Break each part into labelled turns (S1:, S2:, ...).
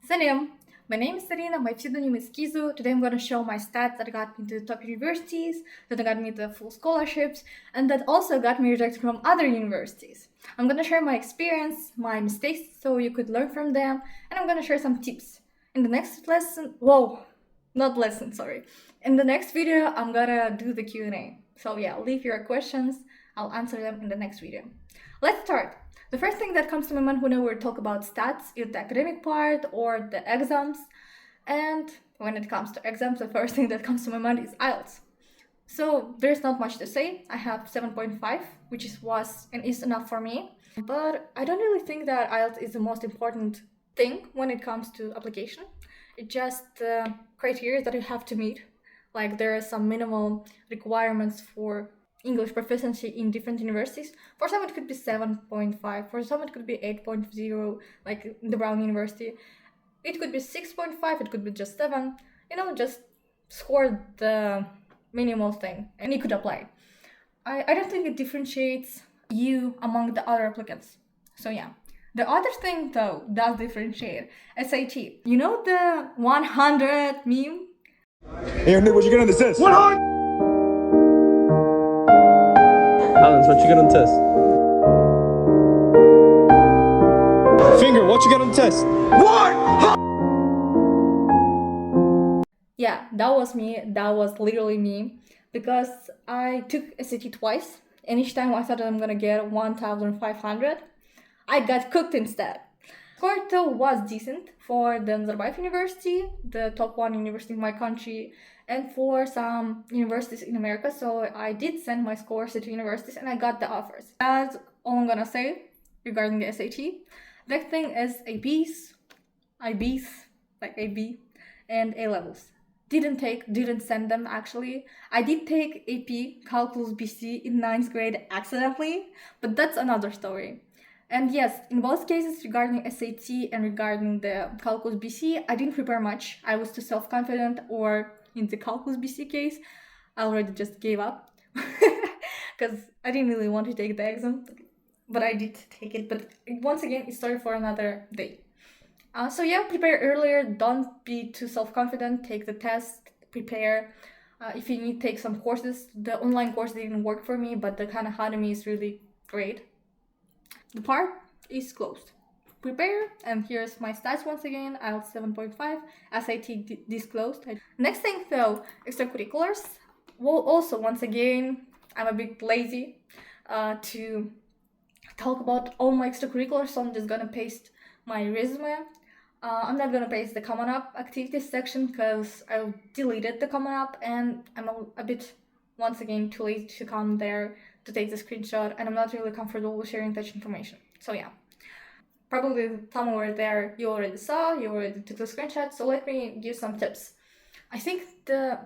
S1: Salem! My name is Alina, my pseudonym is Kizu. Today I'm going to show my stats that got me to the top universities, that got me the full scholarships, and that also got me rejected from other universities. I'm going to share my experience, my mistakes, so you could learn from them, and I'm going to share some tips. In the next lesson, in the next video, I'm gonna do the Q&A. So yeah, leave your questions, I'll answer them in the next video. Let's start. The first thing that comes to my mind whenever we talk about stats is the academic part or the exams. And when it comes to exams, the first thing that comes to my mind is Ielts. So there's not much to say. I have 7.5, which was and is enough for me. But I don't really think that Ielts is the most important thing when it comes to application. It's just the criteria that you have to meet. Like there are some minimal requirements for English proficiency in different universities. For some it could be 7.5, for some it could be 8.0, like the Brown University. It could be 6.5, it could be just 7. Just score the minimal thing and you could apply. I don't think it differentiates you among the other applicants. So yeah. The other thing though does differentiate SAT. You know the 100 meme?
S2: Hey, Nick, what you get on the test? 100!
S3: Alan, what you get on the test?
S2: Finger, what you get on the test? What?
S1: Yeah, that was me. That was literally me. Because I took SAT twice, and each time I thought I'm gonna get 1,500. I got cooked instead. Score though was decent for the Nazarbayev University, the top one university in my country, and for some universities in America. So I did send my scores to universities and I got the offers. That's all I'm gonna say regarding the SAT. Next thing is IBs, like AB, and A levels. Didn't send them actually. I did take AP Calculus BC in 9th grade accidentally, but that's another story. And yes, in both cases regarding SAT and regarding the Calculus BC, I didn't prepare much. I was too self-confident, or in the Calculus BC case, I already just gave up because I didn't really want to take the exam, but I did take it. But once again, it's story for another day. So yeah, prepare earlier. Don't be too self-confident. Take the test, prepare. If you need to take some courses, the online course didn't work for me, but the Khan Academy is really great. The part is closed. Prepare, and here's my stats once again. IELTS 7.5, SAT disclosed. Next thing though, extracurriculars. Well, also once again, I'm a bit lazy to talk about all my extracurriculars, so I'm just gonna paste my resume. I'm not gonna paste the Common Up activities section because I deleted the Common Up and I'm a bit, once again, too lazy to come there to take the screenshot, and I'm not really comfortable with sharing such information. So yeah, probably somewhere there you already saw, you already took the screenshot, so let me give some tips. I think the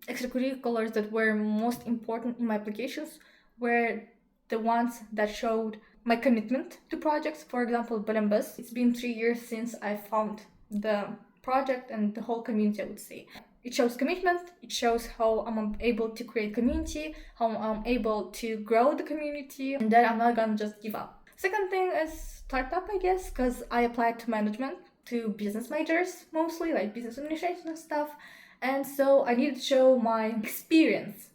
S1: extracurriculars that were most important in my applications were the ones that showed my commitment to projects. For example, Bolembus. It's been 3 years since I found the project and the whole community, I would say. It shows commitment, it shows how I'm able to create community, how I'm able to grow the community, and that I'm not gonna just give up. Second thing is startup, I guess, because I applied to management, to business majors mostly, like business administration and stuff, and so I needed to show my experience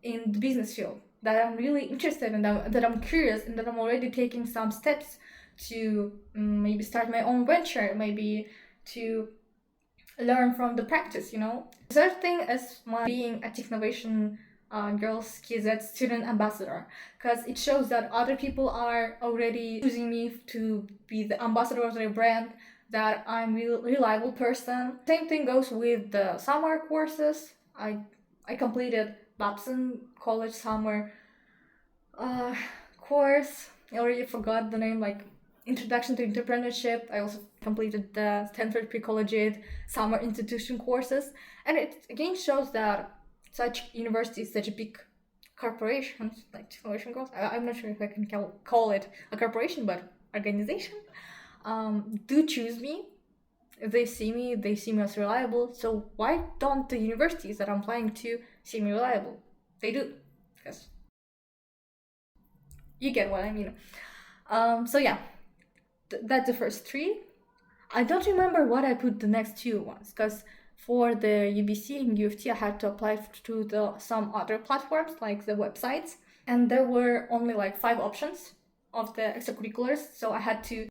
S1: in the business field, that I'm really interested in, that I'm curious, and that I'm already taking some steps to maybe start my own venture, maybe to learn from the practice, The third thing is my being a Technovation Girls Kizu student ambassador, because it shows that other people are already choosing me to be the ambassador of their brand, that I'm a reliable person. Same thing goes with the summer courses. I completed Babson College summer course. I already forgot the name, like Introduction to Entrepreneurship. I also completed the Stanford Pre-Collegiate Summer Institution courses, and it again shows that such universities, such big corporations like Technovation Girls, I'm not sure if I can call it a corporation, but organization, do choose me. They see me as reliable. So why don't the universities that I'm applying to see me reliable? They do, because you get what I mean. So yeah. That's the first three. I don't remember what I put the next two ones, because for the UBC and Uoft I had to apply to some other platforms like the websites, and there were only like 5 options of the extracurriculars, so I had to.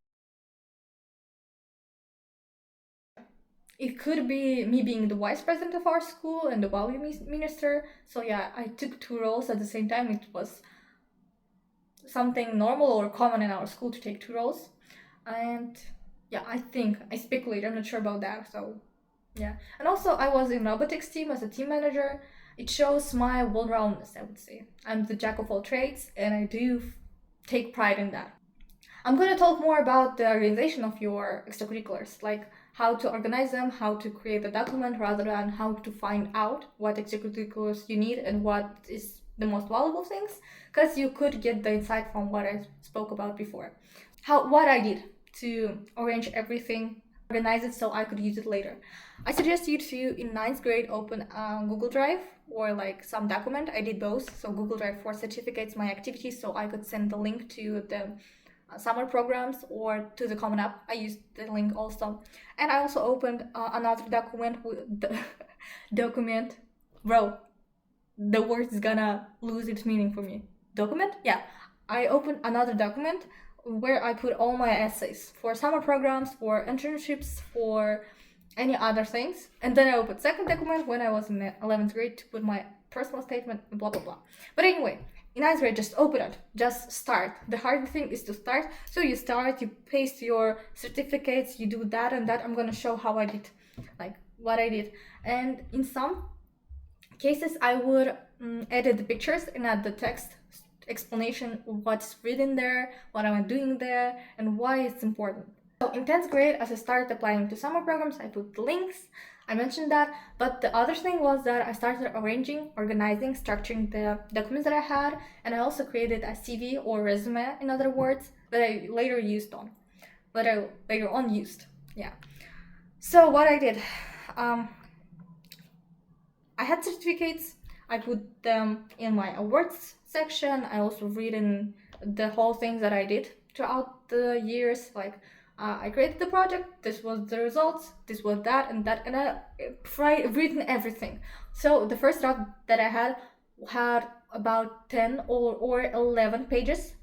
S1: It could be me being the vice president of our school and the value minister, so yeah, I took 2 roles at the same time. It was something normal or common in our school to take 2 roles, and yeah, I speculate, I'm not sure about that, so yeah. And also I was in robotics team as a team manager. It shows my well-roundedness, I would say. I'm the jack of all trades, and I do take pride in that. I'm going to talk more about the organization of your extracurriculars, like how to organize them, how to create a document, rather than how to find out what extracurriculars you need and what is the most valuable things, because you could get the insight from what I spoke about before. What I did to arrange everything, organize it so I could use it later. I suggest you to, in 9th grade, open a Google Drive or like some document. I did both. So Google Drive for certificates, my activities, so I could send the link to the summer programs or to the Common App. I used the link also. And I also opened another document with the document. Bro, the word is gonna lose its meaning for me. Document? Yeah. I opened another document where I put all my essays for summer programs, for internships, for any other things. And then I opened second document when I was in 11th grade to put my personal statement, blah blah blah. But anyway, in 9th grade, just open it, just start. The hard thing is to start. So you start, you paste your certificates, you do that and that. I'm gonna show how I did, like what I did. And in some cases I would edit the pictures and add the text explanation of what's written there, what I'm doing there, and why it's important. So in 10th grade, as I started applying to summer programs, I put the links, I mentioned that, but the other thing was that I started arranging, organizing, structuring the documents that I had, and I also created a CV or resume, in other words, that I later used, yeah. So what I did, I had certificates, I put them in my awards section. I also written the whole things that I did throughout the years, like I created the project, this was the results, this was that, and I written everything. So the first draft that I had about 10 or 11 pages,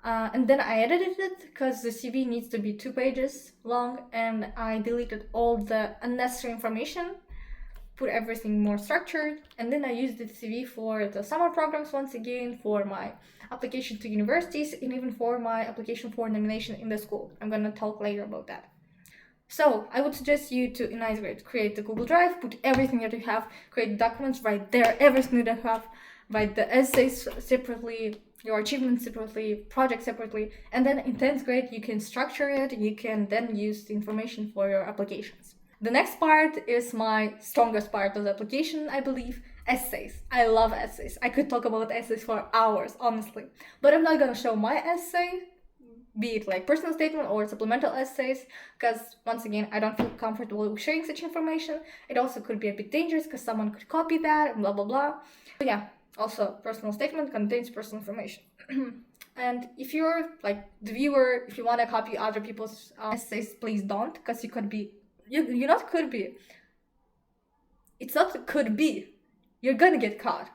S1: and then I edited it because the CV needs to be 2 pages long, and I deleted all the unnecessary information, put everything more structured, and then I used the CV for the summer programs once again, for my application to universities, and even for my application for nomination in the school. I'm gonna talk later about that. So I would suggest you to, in 9th grade, create the Google Drive, put everything that you have, create documents right there, everything that you have, write the essays separately, your achievements separately, projects separately, and then in 10th grade you can structure it, you can then use the information for your applications. The next part is my strongest part of the application, I believe, essays. I love essays. I could talk about essays for hours, honestly. But I'm not gonna show my essay, be it like personal statement or supplemental essays, because once again, I don't feel comfortable with sharing such information. It also could be a bit dangerous because someone could copy that and blah blah blah. But yeah, also personal statement contains personal information. And if you're like the viewer, if you want to copy other people's essays, please don't, because you could be it's not could be, you're gonna get caught,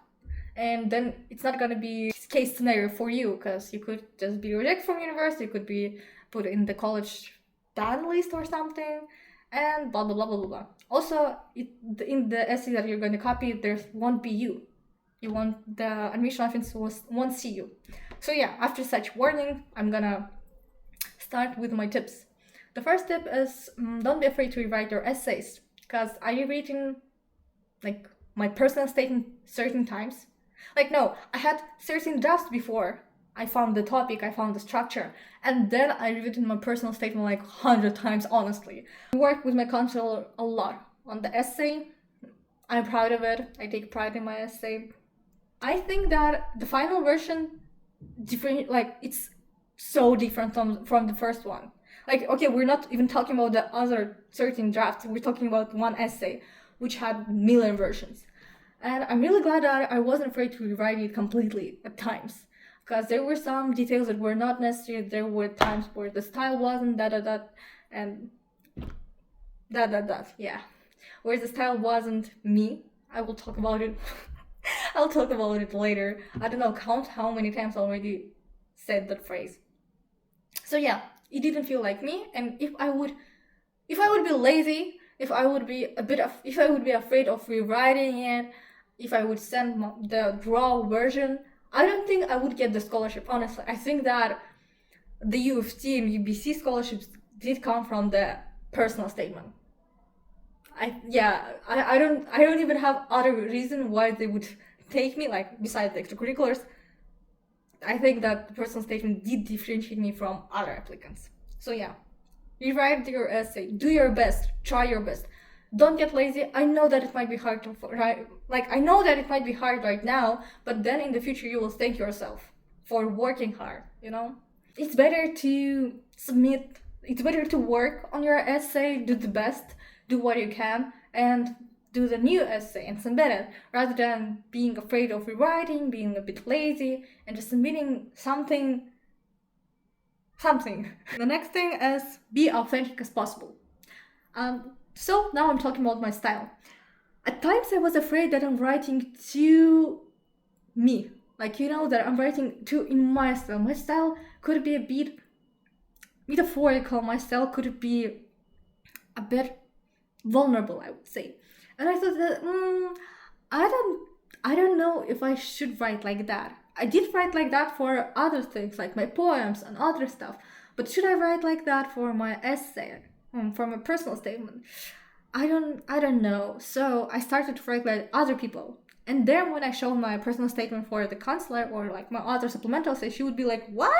S1: and then it's not gonna be case scenario for you, because you could just be rejected from university, you could be put in the college ban list or something, and blah blah blah blah blah. Also, in the essay that you're going to copy, there won't be you won't, the admission office won't see you. So yeah, after such warning, I'm gonna start with my tips. The first tip is don't be afraid to rewrite your essays, because I rewritten like my personal statement certain times. Like no, I had 13 drafts before I found the topic, I found the structure, and then I rewritten my personal statement like 100 times, honestly. I worked with my counselor a lot on the essay. I'm proud of it. I take pride in my essay. I think that the final version it's so different from the first one. Like, okay, we're not even talking about the other 13 drafts. We're talking about one essay, which had million versions. And I'm really glad that I wasn't afraid to rewrite it completely at times, because there were some details that were not necessary. There were times where the style wasn't and yeah. Where the style wasn't me. I will talk about it. I'll talk about it later. I don't know, count how many times I already said that phrase. So yeah, it didn't feel like me, and if I would be lazy, if I would be afraid of rewriting it, if I would send the raw version, I don't think I would get the scholarship, honestly. I think that the uoft and UBC scholarships did come from the personal statement. I don't even have other reason why they would take me, like, besides the extracurriculars. I think that the personal statement did differentiate me from other applicants. So yeah, rewrite your essay, do your best, try your best. Don't get lazy. I know that it might be hard to write, I know that it might be hard right now, but then in the future you will thank yourself for working hard, you know? It's better to submit, it's better to work on your essay, do the best, do what you can, and do the new essay and submit it, rather than being afraid of rewriting, being a bit lazy, and just submitting something. The next thing is be authentic as possible. So now I'm talking about my style. At times I was afraid that I'm writing too me. That I'm writing too in my style. My style could be a bit metaphorical. My style could be a bit vulnerable, I would say. And I thought that, I don't know if I should write like that. I did write like that for other things, like my poems and other stuff. But should I write like that for my essay, for my personal statement? I don't know. So I started to write like other people. And then when I showed my personal statement for the counselor or like my other supplemental essay, she would be like, "What?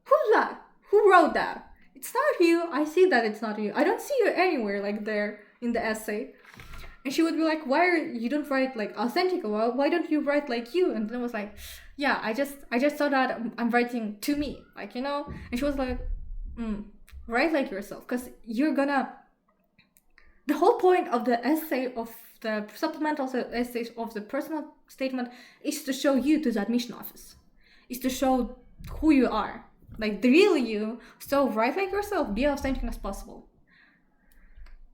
S1: Who's that? Who wrote that? It's not you. I see that it's not you. I don't see you anywhere like there in the essay." And she would be like, you don't write like authentic? Why don't you write like you? And then I was like, yeah, I just saw that I'm writing to me, And she was like, write like yourself, because the whole point of the essay, of the supplemental essays, of the personal statement, is to show you to the admission office, is to show who you are, like the real you. So write like yourself, be authentic as possible.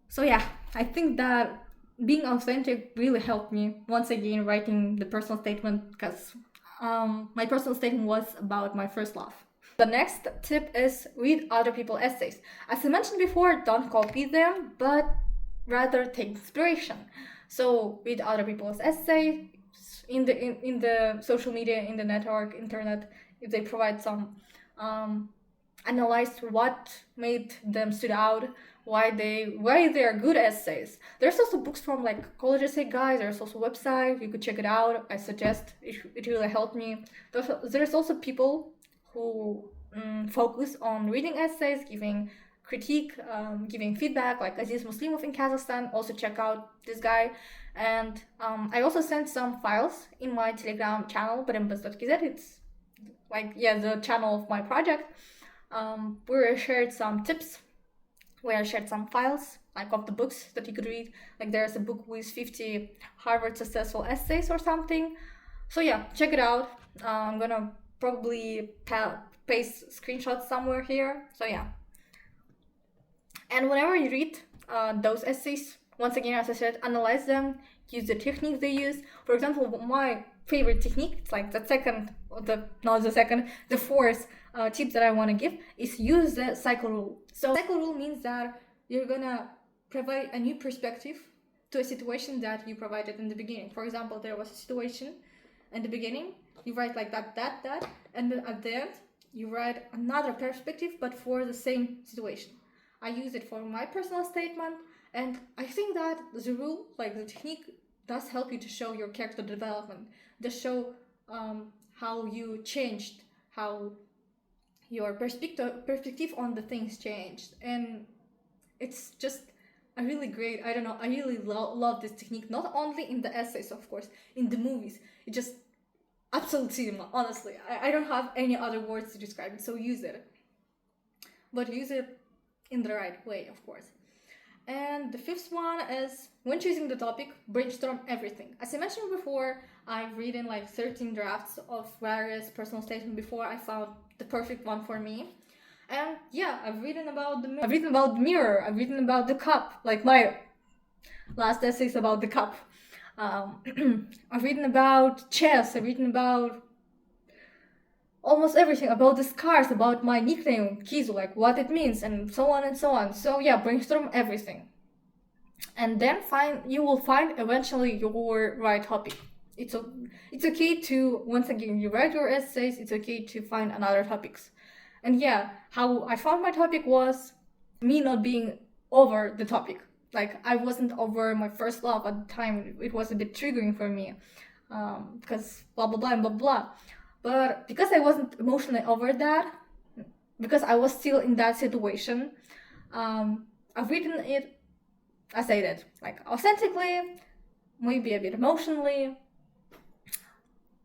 S1: So yeah, I think that being authentic really helped me once again writing the personal statement, because my personal statement was about my first love. The next tip is read other people's essays. As I mentioned before, don't copy them, but rather take inspiration. So read other people's essays in the social media, in the network, internet, if they provide some, analyze what made them stood out, why they are good essays. There's also books from like college essay guys. There's also a website, you could check it out. I suggest it really helped me. There's also people who focus on reading essays, giving critique, giving feedback, like Aziz Muslimov in Kazakhstan. Also check out this guy. And I also sent some files in my Telegram channel, brainstorm.kz. It's the channel of my project, where I shared some tips, where I shared some files like of the books that you could read. Like there's a book with 50 Harvard successful essays or something. So yeah, check it out. I'm gonna probably paste screenshots somewhere here. So yeah. And whenever you read those essays, once again, as I said, analyze them, use the techniques they use. For example, my favorite technique, it's like the fourth tip that I want to give, is use the cycle rule. So cycle rule means that you're gonna provide a new perspective to a situation that you provided in the beginning. For example, there was a situation in the beginning, you write like that, and then at the end, you write another perspective, but for the same situation. I use it for my personal statement, and I think that the rule, like the technique, does help you to show your character development, to show how you changed, how your perspective on the things changed. And it's just a really great, I really love this technique, not only in the essays, of course, in the movies. It just absolute cinema, honestly. I don't have any other words to describe it, so use it. But use it in the right way, of course. And the fifth one is, when choosing the topic, brainstorm everything. As I mentioned before, I've written like 13 drafts of various personal statements before I found the perfect one for me. And yeah, I've written about the mirror, I've written about the cup, like my last essay is about the cup. I've written about chess, I've written about almost everything, about the scars, about my nickname, Kizu, like what it means, and so on and so on. So yeah, brainstorm everything. And then you will find eventually your right topic. It's okay to, once again, you write your essays, it's okay to find another topics. And yeah, how I found my topic was me not being over the topic. Like, I wasn't over my first love at the time. It was a bit triggering for me, because blah, blah, blah, and blah, blah. But because I wasn't emotionally over that, because I was still in that situation, I've written it as I did, like authentically, maybe a bit emotionally,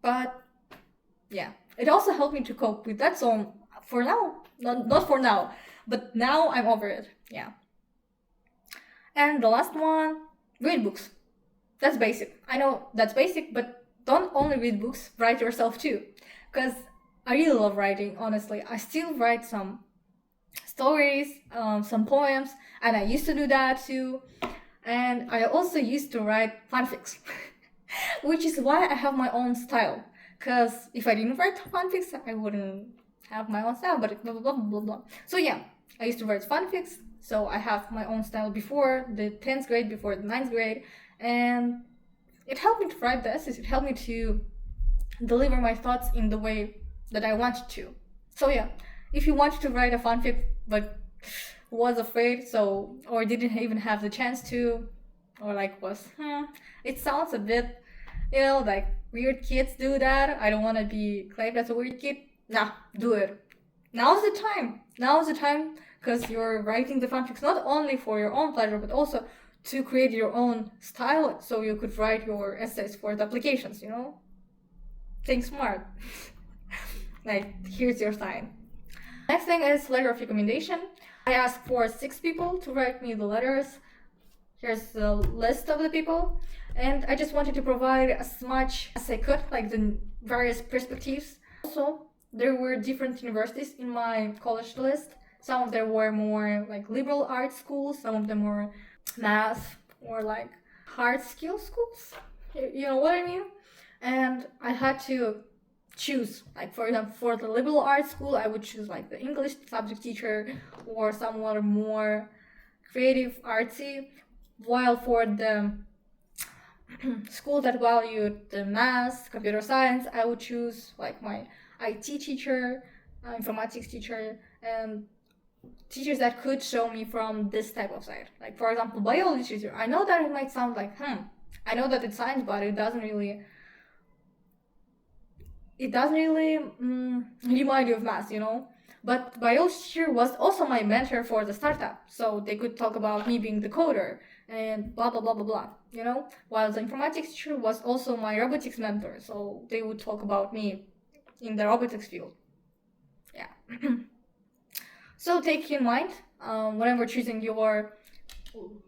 S1: but yeah, it also helped me to cope with that. So for now, not for now, but now I'm over it. Yeah. And the last one, read books. That's basic. I know that's basic, but don't only read books, write yourself too. Because I really love writing, honestly. I still write some stories, some poems, and I used to do that too. And I also used to write fanfics, which is why I have my own style. Because if I didn't write fanfics, I wouldn't have my own style, but blah, blah, blah, blah, blah. So yeah, I used to write fanfics, so I have my own style before the 10th grade, before the 9th grade, and it helped me to write the essays, it helped me to deliver my thoughts in the way that I wanted to. So yeah, if you wanted to write a fanfic but was afraid, or didn't even have the chance to, or like it sounds a bit, like weird kids do that, I don't want to be claimed as a weird kid. Nah, do it. Now's the time, because you're writing the fanfics not only for your own pleasure, but also to create your own style, so you could write your essays for the applications, Think smart. Like, here's your sign. Next thing is letter of recommendation. I asked for 6 people to write me the letters. Here's the list of the people. And I just wanted to provide as much as I could, like the various perspectives. Also, there were different universities in my college list. Some of them were more like liberal arts schools, some of them were math or like hard skill schools. You know what I mean? And I had to choose, like for example, for the liberal arts school, I would choose like the English subject teacher or someone more creative, artsy, while for the school that valued the math, computer science, I would choose like my IT teacher, informatics teacher, and teachers that could show me from this type of side. Like for example, biology teacher. I know that it might sound like, I know that it's science, but it doesn't really remind you of math, But biology teacher was also my mentor for the startup, so they could talk about me being the coder and blah blah blah blah blah, While the informatics teacher was also my robotics mentor, so they would talk about me in the robotics field. Yeah. So take in mind, whenever choosing your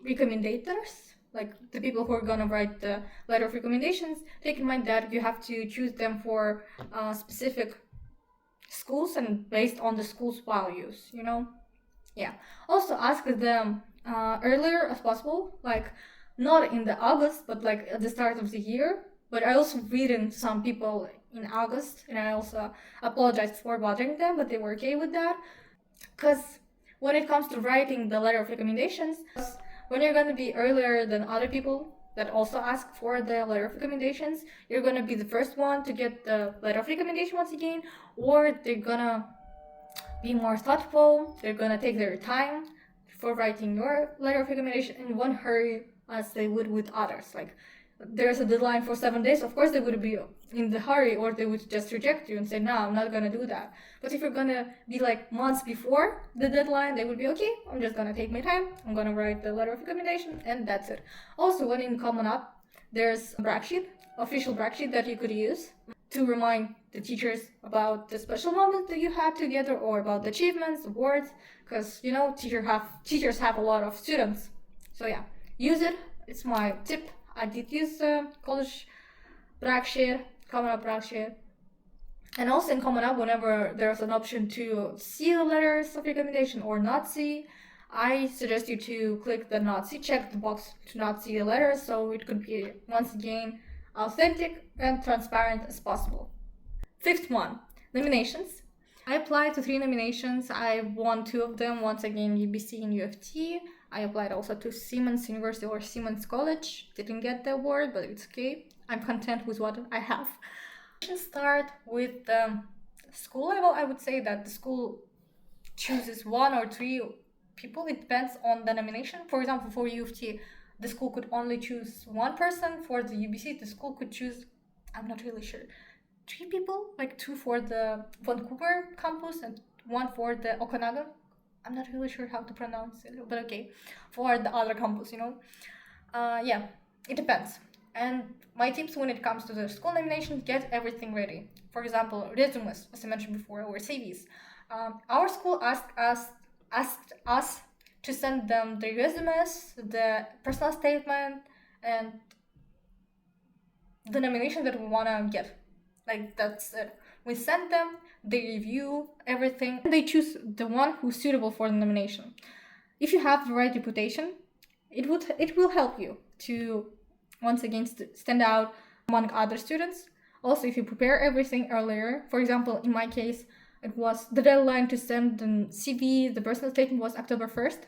S1: recommendators, like the people who are gonna write the letter of recommendations, take in mind that you have to choose them for specific schools and based on the school's values, Yeah. Also ask them earlier as possible, like not in the August, but like at the start of the year. But I also written some people in August, and I also apologized for bothering them, but they were okay with that. Because when it comes to writing the letter of recommendations, when you're going to be earlier than other people that also ask for the letter of recommendations, you're going to be the first one to get the letter of recommendation once again, or they're going to be more thoughtful, they're going to take their time for writing your letter of recommendation in one hurry as they would with others. Like, there's a deadline for 7 days, of course they would be in the hurry, or they would just reject you and say, no, I'm not gonna do that. But if you're gonna be like months before the deadline, they would be, okay, I'm just gonna take my time, I'm gonna write the letter of recommendation, and that's it. Also, when in Common Up, there's a brag sheet, official brag sheet that you could use to remind the teachers about the special moments that you had together, or about the achievements, awards, because teachers have a lot of students. So yeah, use it. It's my tip. I did use college brag sheet, Common Up brag sheet. And also in Common Up, whenever there's an option to see the letters of recommendation or not see, I suggest you to click the not see, check the box to not see the letters, so it could be, once again, authentic and transparent as possible. Fifth one, nominations. I applied to 3 nominations. I won 2 of them, once again UBC and uoft. I applied also to Siemens University or Siemens College. Didn't get the award, but it's okay. I'm content with what I have. Let's start with the school level. I would say that the school chooses 1 or 3 people. It depends on the nomination. For example, for uoft, the school could only choose 1 person. For the UBC, the school could choose, I'm not really sure, 3 people, like 2 for the Vancouver campus and 1 for the Okanagan. I'm not really sure how to pronounce it, but okay, for the other campus, yeah, it depends. And my tips when it comes to the school nominations: get everything ready. For example, resumes, as I mentioned before, or CVs. Our school asked us to send them the resumes, the personal statement, and the nomination that we wanna get. Like, that's it. We send them, they review everything, and they choose the one who's suitable for the nomination. If you have the right reputation, it will help you to, once again, stand out among other students. Also, if you prepare everything earlier, for example, in my case, it was the deadline to send the CV, the personal statement, was October 1st.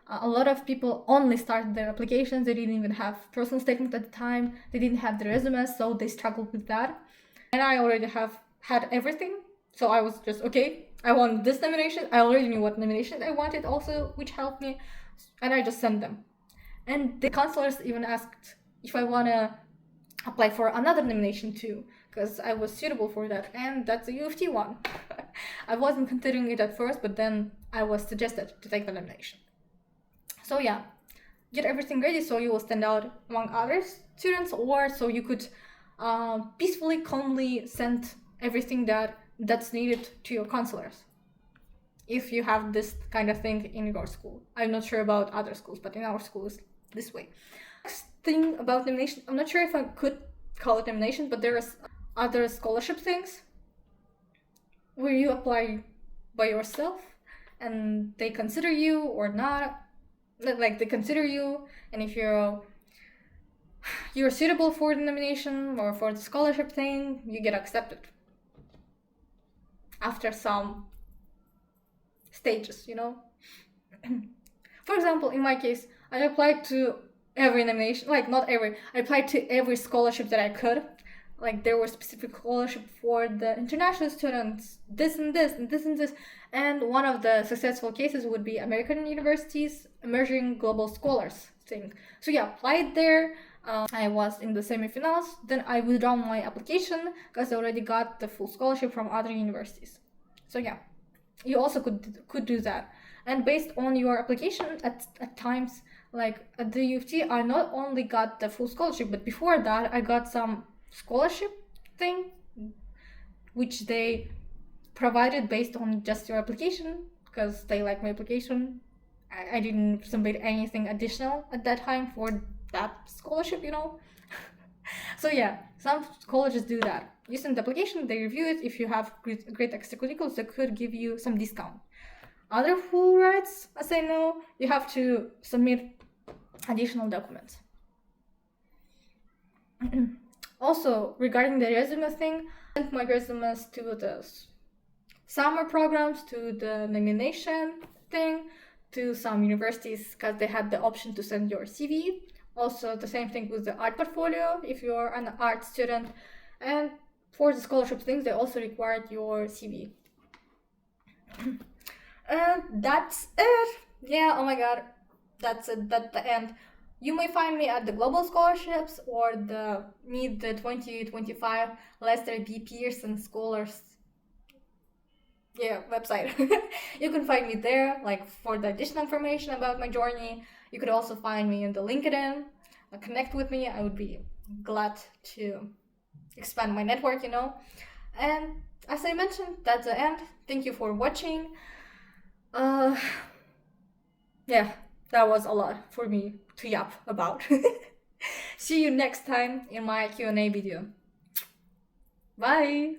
S1: A lot of people only started their applications. They didn't even have personal statement at the time. They didn't have the resumes, so they struggled with that. And I already had everything, so I was just, okay, I want this nomination. I already knew what nomination I wanted also, which helped me, and I just sent them. And the counselors even asked if I want to apply for another nomination too, because I was suitable for that, and that's a uoft one. I wasn't considering it at first, but then I was suggested to take the nomination. So yeah, get everything ready so you will stand out among other students, or so you could peacefully, calmly send everything that's needed to your counselors, if you have this kind of thing in your school. I'm not sure about other schools, but in our school is this way. Next thing about nomination, I'm not sure if I could call it nomination, but there is other scholarship things where you apply by yourself and they consider you or not. Like, they consider you, and if you're suitable for the nomination or for the scholarship thing, you get accepted after some stages, For example, in my case, I applied to every nomination, like, not every, I applied to every scholarship that I could. Like, there were specific scholarship for the international students, this and this and this and this, and one of the successful cases would be American University's Emerging Global Scholars thing. So yeah, applied there. I was in the semifinals. Then I withdrew my application because I already got the full scholarship from other universities. So yeah, you also could do that. And based on your application, at times, like at the uoft, I not only got the full scholarship, but before that, I got some scholarship thing, which they provided based on just your application, because they like my application. I didn't submit anything additional at that time for that scholarship, So yeah, some colleges do that. You send the application, they review it. If you have great extracurriculars, they could give you some discount. Other full rights, as I know, you have to submit additional documents. Also, regarding the resume thing, I sent my resumes to the summer programs, to the nomination thing, to some universities because they had the option to send your CV. Also, the same thing with the art portfolio if you're an art student. And for the scholarship things, they also required your CV. And that's it. Yeah, oh my god, that's it. That's the end. You may find me at the Global Scholarships or the Meet the 2025 Lester B. Pearson Scholars website. You can find me there, like, for the additional information about my journey. You could also find me in the LinkedIn. Connect with me. I would be glad to expand my network, And as I mentioned, that's the end. Thank you for watching. Yeah, that was a lot for me to yap about. See you next time in my Q&A video. Bye!